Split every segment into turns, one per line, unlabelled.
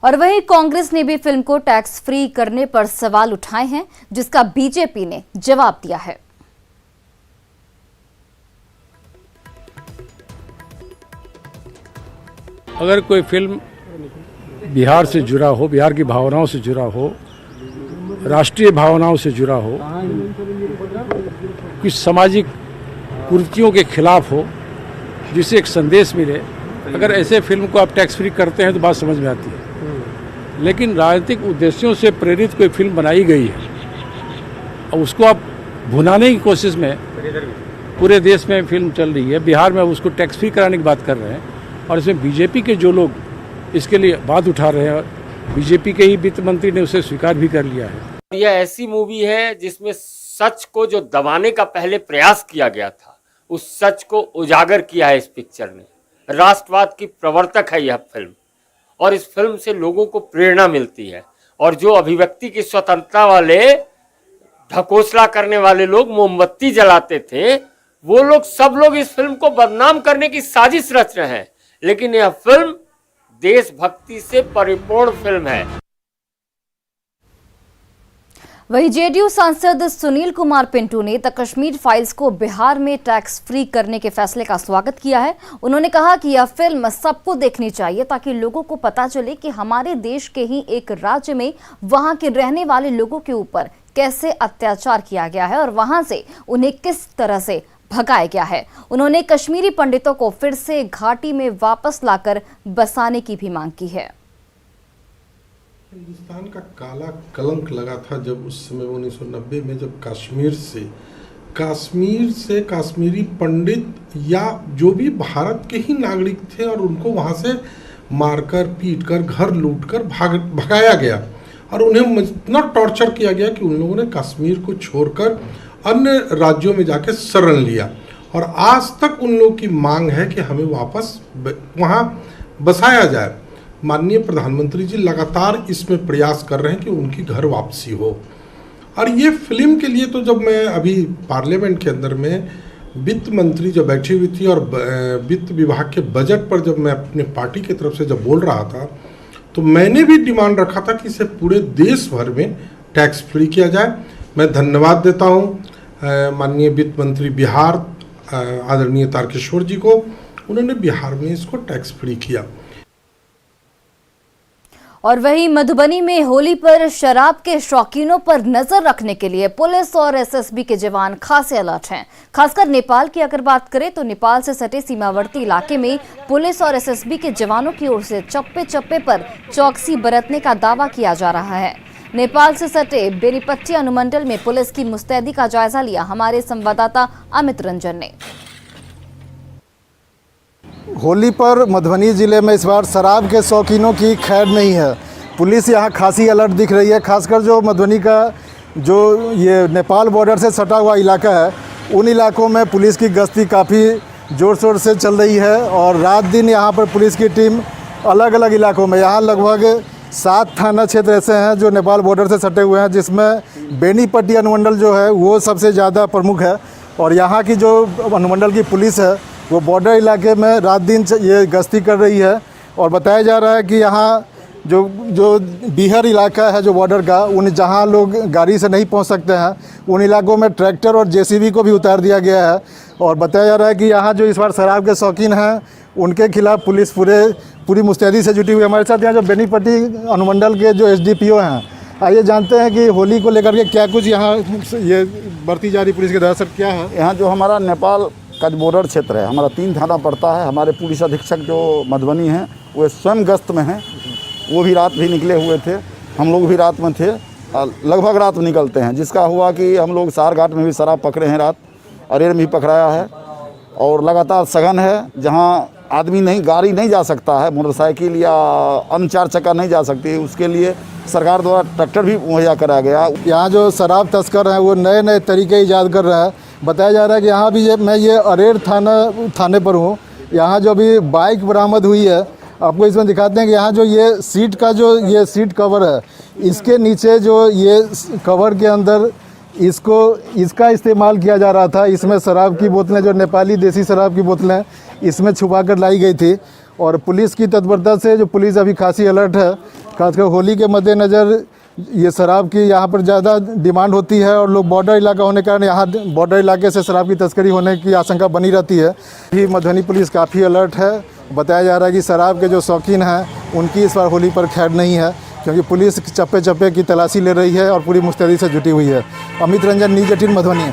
और वहीं कांग्रेस ने भी फिल्म को टैक्स फ्री करने पर सवाल उठाए हैं, जिसका बीजेपी ने जवाब दिया है।
अगर कोई फिल्म बिहार से जुड़ा हो, बिहार की भावनाओं से जुड़ा हो, राष्ट्रीय भावनाओं से जुड़ा हो, कुछ सामाजिक कुरीतियों के खिलाफ हो, जिससे एक संदेश मिले, अगर ऐसे फिल्म को आप टैक्स फ्री करते हैं तो बात समझ में आती है। लेकिन राजनीतिक उद्देश्यों से प्रेरित कोई फिल्म बनाई गई है और उसको आप भुनाने की कोशिश में, पूरे देश में फिल्म चल रही है, बिहार में उसको टैक्स फ्री कराने की बात कर रहे हैं और इसमें बीजेपी के जो लोग इसके लिए बात उठा रहे हैं, बीजेपी के ही वित्त मंत्री ने उसे स्वीकार भी कर लिया है।
यह ऐसी मूवी है जिसमें सच को जो दबाने का पहले प्रयास किया गया था, उस सच को उजागर किया है इस पिक्चर ने। राष्ट्रवाद की प्रवर्तक है यह फिल्म और इस फिल्म से लोगों को प्रेरणा मिलती है। और जो अभिव्यक्ति की स्वतंत्रता वाले ढकोसला करने वाले लोग मोमबत्ती जलाते थे, वो लोग सब लोग इस फिल्म को बदनाम करने की साजिश रच रहे हैं। लेकिन यह फिल्म देशभक्ति से परिपूर्ण फिल्म है।
वहीं जेडीयू सांसद सुनील कुमार पिंटू ने द कश्मीर फाइल्स को बिहार में टैक्स फ्री करने के फैसले का स्वागत किया है। उन्होंने कहा कि यह फिल्म सबको देखनी चाहिए ताकि लोगों को पता चले कि हमारे देश के ही एक राज्य में वहां के रहने वाले लोगों के ऊपर कैसे अत्याचार किया गया है और वहां से उन्हें किस तरह से भगाया गया है। उन्होंने कश्मीरी पंडितों को फिर से घाटी में वापस लाकर बसाने की भी मांग की है।
हिंदुस्तान का काला कलंक लगा था जब उस समय 1990 में जब कश्मीर से काश्मीरी पंडित या जो भी भारत के ही नागरिक थे और उनको वहां से मारकर, पीटकर, घर लूटकर भगाया गया और उन्हें इतना टॉर्चर किया गया कि उन लोगों ने कश्मीर को छोड़कर अन्य राज्यों में जाके शरण लिया। और आज तक उन लोगों की मांग है कि हमें वापस वहां बसाया जाए। माननीय प्रधानमंत्री जी लगातार इसमें प्रयास कर रहे हैं कि उनकी घर वापसी हो। और ये फिल्म के लिए तो जब मैं अभी पार्लियामेंट के अंदर में वित्त मंत्री जब बैठी हुई थी और वित्त विभाग के बजट पर जब मैं अपने पार्टी की तरफ से जब बोल रहा था, तो मैंने भी डिमांड रखा था कि इसे पूरे देश भर में टैक्स फ्री किया जाए। मैं धन्यवाद देता हूँ माननीय वित्त मंत्री बिहार आदरणीय तारकेश्वर जी को, उन्होंने बिहार में इसको टैक्स फ्री किया।
और वहीं मधुबनी में होली पर शराब के शौकीनों पर नजर रखने के लिए पुलिस और एसएसबी के जवान खासे अलर्ट हैं। खासकर नेपाल की अगर बात करें तो नेपाल से सटे सीमावर्ती इलाके में पुलिस और एसएसबी के जवानों की ओर से चप्पे चप्पे पर चौकसी बरतने का दावा किया जा रहा है। नेपाल से सटे बेनीपट्टी अनुमंडल में पुलिस की मुस्तैदी का जायजा लिया हमारे संवाददाता अमित रंजन ने।
होली पर मधुबनी ज़िले में इस बार शराब के शौकीनों की खैर नहीं है। पुलिस यहाँ खासी अलर्ट दिख रही है। खासकर जो मधुबनी का जो ये नेपाल बॉर्डर से सटा हुआ इलाका है, उन इलाकों में पुलिस की गश्ती काफ़ी ज़ोर शोर से चल रही है और रात दिन यहाँ पर पुलिस की टीम अलग अलग इलाकों में, यहाँ लगभग 7 थाना क्षेत्र ऐसे हैं जो नेपाल बॉर्डर से सटे हुए हैं, जिसमें बेनीपट्टी अनुमंडल जो है वो सबसे ज़्यादा प्रमुख है। और यहाँ की जो अनुमंडल की पुलिस है वो बॉर्डर इलाके में रात दिन ये गश्ती कर रही है। और बताया जा रहा है कि यहाँ जो बिहार इलाका है जो बॉर्डर का, उन जहाँ लोग गाड़ी से नहीं पहुँच सकते हैं, उन इलाकों में ट्रैक्टर और जेसीबी को भी उतार दिया गया है। और बताया जा रहा है कि यहाँ जो इस बार शराब के शौकीन हैं उनके खिलाफ पुलिस पूरी मुस्तैदी से जुटी हुई है। हमारे साथ यहाँ जो बेनीपट्टी अनुमंडल के जो एसडीपीओ हैं, आइए जानते हैं कि होली को लेकर के क्या कुछ यहाँ ये बरती जा रही पुलिस के द्वारा। सर क्या है
यहाँ जो हमारा नेपाल का जो बॉर्डर क्षेत्र है, हमारा 3 थाना पड़ता है। हमारे पुलिस अधीक्षक जो मधुबनी हैं वो स्वयं गश्त में हैं, वो भी रात भी निकले हुए थे, हम लोग भी रात में थे, लगभग रात में निकलते हैं। जिसका हुआ कि हम लोग सारघाट में भी शराब पकड़े हैं, रात अरेर में भी पकड़ाया है और लगातार सघन है। जहाँ आदमी नहीं, गाड़ी नहीं जा सकता है, मोटरसाइकिल या अन्य 4 चक्का नहीं जा सकती, उसके लिए सरकार द्वारा ट्रैक्टर भी मुहैया कराया गया।
यहाँ जो शराब तस्कर हैं वो नए नए तरीके ईजाद कर रहे हैं। बताया जा रहा है कि यहाँ भी मैं ये अरेर थाने पर हूँ। यहाँ जो अभी बाइक बरामद हुई है, आपको इसमें दिखाते हैं कि यहाँ जो ये सीट का जो ये सीट कवर है, इसके नीचे जो ये कवर के अंदर इसका इस्तेमाल किया जा रहा था। इसमें शराब की बोतलें, जो नेपाली देसी शराब की बोतलें, इसमें छुपा कर लाई गई थी। और पुलिस की तत्परता से जो पुलिस अभी खासी अलर्ट है खासकर होली के मद्देनज़र ये शराब की यहाँ पर ज़्यादा डिमांड होती है और लोग बॉर्डर इलाका होने के कारण यहाँ बॉर्डर इलाके से शराब की तस्करी होने की आशंका बनी रहती है। ही मधुबनी पुलिस काफ़ी अलर्ट है। बताया जा रहा है कि शराब के जो शौकीन हैं उनकी इस बार होली पर खैर नहीं है, क्योंकि पुलिस चप्पे चप्पे की तलाशी ले रही है और पूरी मुस्तैदी से जुटी हुई है। अमित रंजन, न्यूज़ 18 मधुबनी।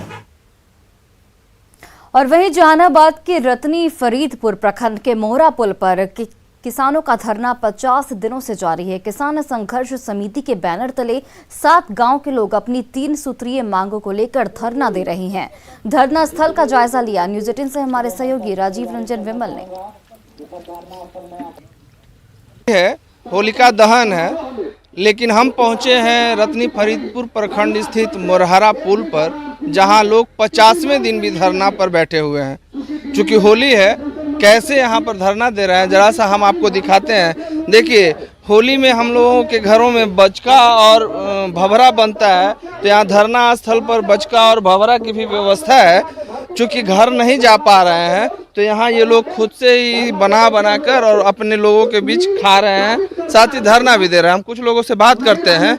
और वहीं जहानाबाद के रतनी फरीदपुर प्रखंड के मोहरा पुल पर किसानों का धरना 50 दिनों से जारी है। किसान संघर्ष समिति के बैनर तले 7 गांव के लोग अपनी 3 सूत्रीय मांगों को लेकर धरना दे रहे हैं। धरना स्थल का जायजा लिया न्यूज़ 18 से हमारे सहयोगी राजीव रंजन विमल ने।
होलिका दहन है, लेकिन हम पहुंचे हैं रतनी फरीदपुर प्रखंड स्थित मोरहरा पुल पर, जहां लोग 50वें दिन भी धरना पर बैठे हुए हैं। चूँकि होली है, कैसे यहाँ पर धरना दे रहे हैं जरा सा हम आपको दिखाते हैं। देखिए, होली में हम लोगों के घरों में बचका और भभरा बनता है, तो यहाँ धरना स्थल पर बचका और भभरा की भी व्यवस्था है। चूँकि घर नहीं जा पा रहे हैं, तो यहाँ ये लोग खुद से ही बना कर और अपने लोगों के बीच खा रहे हैं, साथ ही धरना भी दे रहे हैं। हम कुछ लोगों से बात करते हैं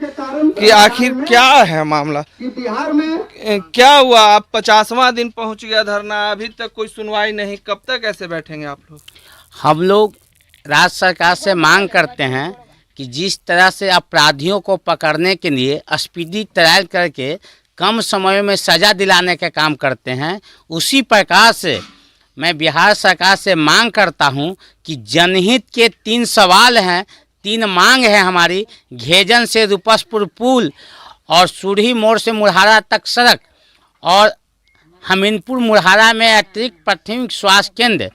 कि आखिर क्या है मामला, बिहार में क्या हुआ। आप 50वां दिन पहुंच गया धरना, अभी तक कोई सुनवाई नहीं, कब तक ऐसे बैठेंगे आप लोग?
हम लोग राज्य सरकार से मांग करते हैं कि जिस तरह से अपराधियों को पकड़ने के लिए स्पीडी ट्रायल करके कम समय में सज़ा दिलाने का काम करते हैं, उसी प्रकार से मैं बिहार सरकार से मांग करता हूं कि जनहित के 3 सवाल हैं, 3 मांग है हमारी। घेजन से रूपसपुर पुल और सूढ़ी मोड़ से मुरहारा तक सड़क और हमीनपुर मुरहारा में अतिरिक्त प्राथमिक स्वास्थ्य केंद्र,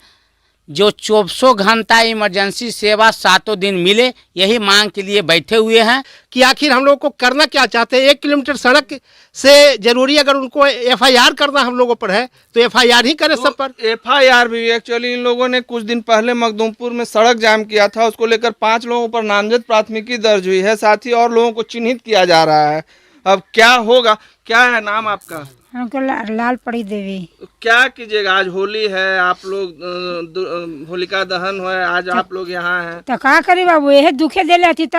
जो 24 घंटा इमरजेंसी सेवा 7 दिन मिले, यही मांग के लिए बैठे हुए हैं।
कि आखिर हम लोग को करना क्या चाहते हैं। 1 किलोमीटर सड़क से जरूरी अगर उनको FIR करना हम लोगों पर है तो FIR ही करें सब पर।
FIR भी एक्चुअली इन लोगों ने कुछ दिन पहले मखदूमपुर में सड़क जाम किया था, उसको लेकर 5 लोगों पर नामजद प्राथमिकी दर्ज हुई है, साथ ही और लोगों को चिन्हित किया जा रहा है। अब क्या होगा? क्या है नाम आपका?
हमको लाल पड़ी देवी।
क्या कीजिएगा? आज होली है, आप लोग होलिका दहन है, आज आप लोग यहाँ हैं,
तो क्या करी बाबू, यही दुखे दे लेती तो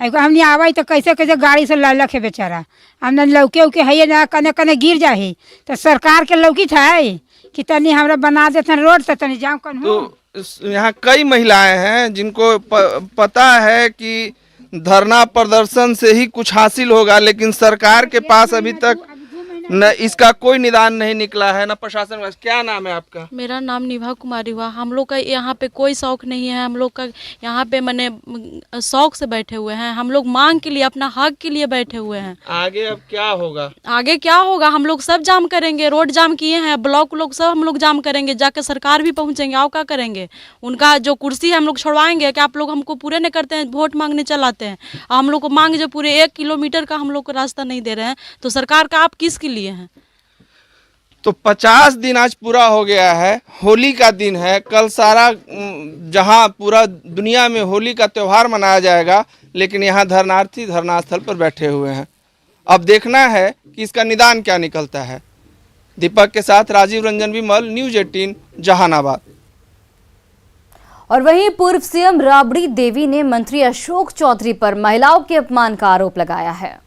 हमने आवाई तो कैसे कैसे गाड़ी से ललक है बेचारा। हमने लौके उके है ना, कने कने गिर जाही तो सरकार के लौकी था कि तनी हमरा बना देते रोड से तनी जाम कन।
तो यहाँ कई महिलाएं हैं जिनको पता है कि धरना प्रदर्शन से ही कुछ हासिल होगा, लेकिन सरकार के पास अभी तक न इसका कोई निदान नहीं निकला है, न प्रशासन। क्या नाम है आपका?
मेरा नाम निभा कुमारी हुआ। हम लोग का यहाँ पे कोई शौक नहीं है, हम लोग का यहाँ पे मने शौक से बैठे हुए हैं। हम लोग मांग के लिए, अपना हक के लिए बैठे हुए हैं।
आगे अब क्या होगा?
आगे क्या होगा? हम लोग सब जाम करेंगे, रोड जाम किए हैं, ब्लॉक लोग सब हम लोग जाम करेंगे, जाके सरकार भी पहुँचेंगे। आओ क्या करेंगे? उनका जो कुर्सी है हम लोग छुड़वाएंगे कि आप लोग हमको पूरे नहीं करते हैं, वोट मांगने चलाते हैं। हम लोग को मांग जो पूरे 1 किलोमीटर का हम लोग को रास्ता नहीं दे रहे हैं, तो सरकार का आप किसके लिए हैं?
तो 50 दिन आज पूरा हो गया है, होली का दिन है। कल सारा जहां पूरा दुनिया में होली का त्यौहार मनाया जाएगा, लेकिन यहाँ धरनार्थी धरना स्थल पर बैठे हुए हैं। अब देखना है कि इसका निदान क्या निकलता है। दीपक के साथ राजीव रंजन विमल, न्यूज़ 18 जहानाबाद।
और वहीं पूर्व CM राबड़ी देवी ने मंत्री अशोक चौधरी पर महिलाओं के अपमान का आरोप लगाया है।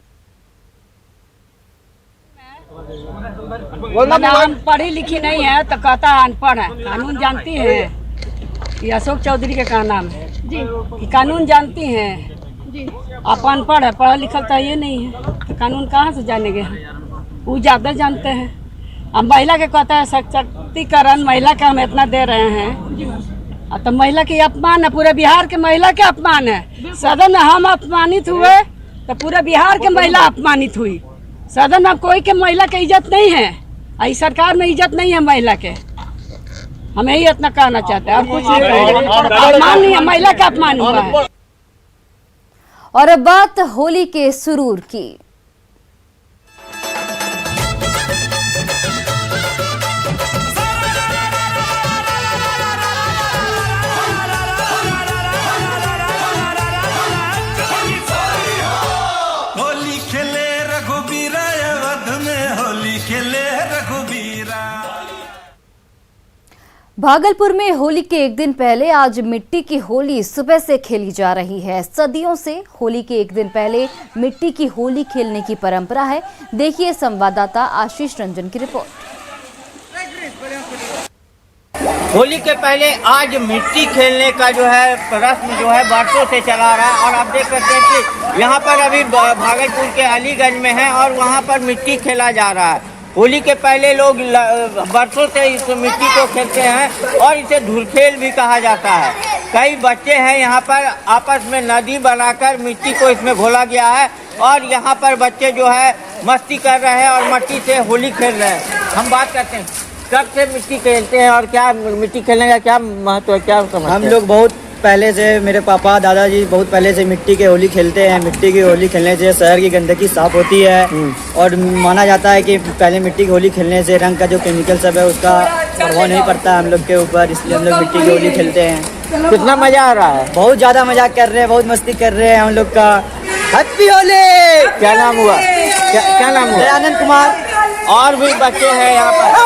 हम पढ़ी लिखी नहीं है तो कहता अनपढ़ है। कानून जानती है ये अशोक चौधरी के का नाम है जी, कि कानून जानती हैं जी। आप अनपढ़ है, पढ़ा लिखा तो ये नहीं है, तो कानून कहाँ से जानेंगे हम? वो ज़्यादा जानते हैं। अब महिला के कहता है सशक्तिकरण, महिला का हम इतना दे रहे हैं, तो महिला की अपमान है, पूरे बिहार के महिला के अपमान है। सदन में हम अपमानित हुए तो पूरे बिहार के महिला अपमानित हुई। सदन में कोई के महिला के इज्जत नहीं है, इस सरकार में इज्जत नहीं है महिला के। हम यही इतना कहना चाहते हैं और कुछ अपमान नहीं है, महिला का अपमान हुआ है।
और अब बात होली के सुरूर की। भागलपुर में होली के एक दिन पहले आज मिट्टी की होली सुबह से खेली जा रही है। सदियों से होली के एक दिन पहले मिट्टी की होली खेलने की परंपरा है। देखिए संवाददाता आशीष रंजन की रिपोर्ट।
होली के पहले आज मिट्टी खेलने का जो है रस्म जो है बरसों से चला रहा है और आप देख सकते हैं कि यहाँ पर अभी भागलपुर के अलीगंज में है और वहाँ पर मिट्टी खेला जा रहा है। होली के पहले लोग बरसों से इस मिट्टी को खेलते हैं और इसे धुरखेल भी कहा जाता है। कई बच्चे हैं यहाँ पर आपस में नदी बनाकर मिट्टी को इसमें घोला गया है और यहाँ पर बच्चे जो है मस्ती कर रहे हैं और मिट्टी से होली खेल रहे हैं। हम बात करते हैं कब से मिट्टी खेलते हैं और क्या मिट्टी खेलने का क्या महत्व है, क्या समझते हैं?
हम लोग बहुत पहले से, मेरे पापा दादाजी बहुत पहले से मिट्टी की होली खेलते हैं। मिट्टी की होली खेलने से शहर की गंदगी साफ होती है और माना जाता है कि पहले मिट्टी की होली खेलने से रंग का जो केमिकल सब है उसका प्रभाव नहीं पड़ता हम लोग के ऊपर, इसलिए हम लोग मिट्टी की होली खेलते हैं।
कितना मजा आ रहा है?
बहुत ज़्यादा मजाक कर रहे हैं, बहुत मस्ती कर रहे हैं हम लोग का। हैप्पी होली।
क्या नाम हुआ? क्या नाम हुआ?
आनंद कुमार।
और भी बच्चे हैं यहाँ पर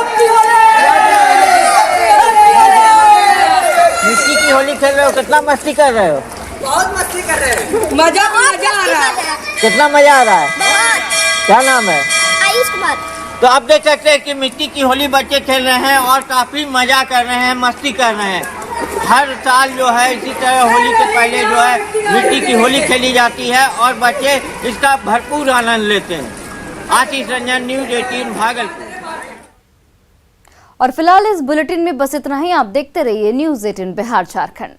मिट्टी की होली खेल रहे हो, कितना मस्ती कर रहे हो?
बहुत मस्ती कर रहे हैं, मजा आ रहा है।
कितना मजा आ रहा है? क्या नाम है?
आयुष कुमार।
तो आप देख सकते हैं कि मिट्टी की होली बच्चे खेल रहे हैं और काफी मजा कर रहे हैं, मस्ती कर रहे हैं। हर साल जो है इसी तरह होली के पहले जो है मिट्टी की होली खेली जाती है और बच्चे इसका भरपूर आनंद लेते हैं। आशीष रंजन, न्यूज़ 18 भागलपुर।
और फिलहाल इस बुलेटिन में बस इतना ही। आप देखते रहिए न्यूज़ 18 बिहार झारखंड।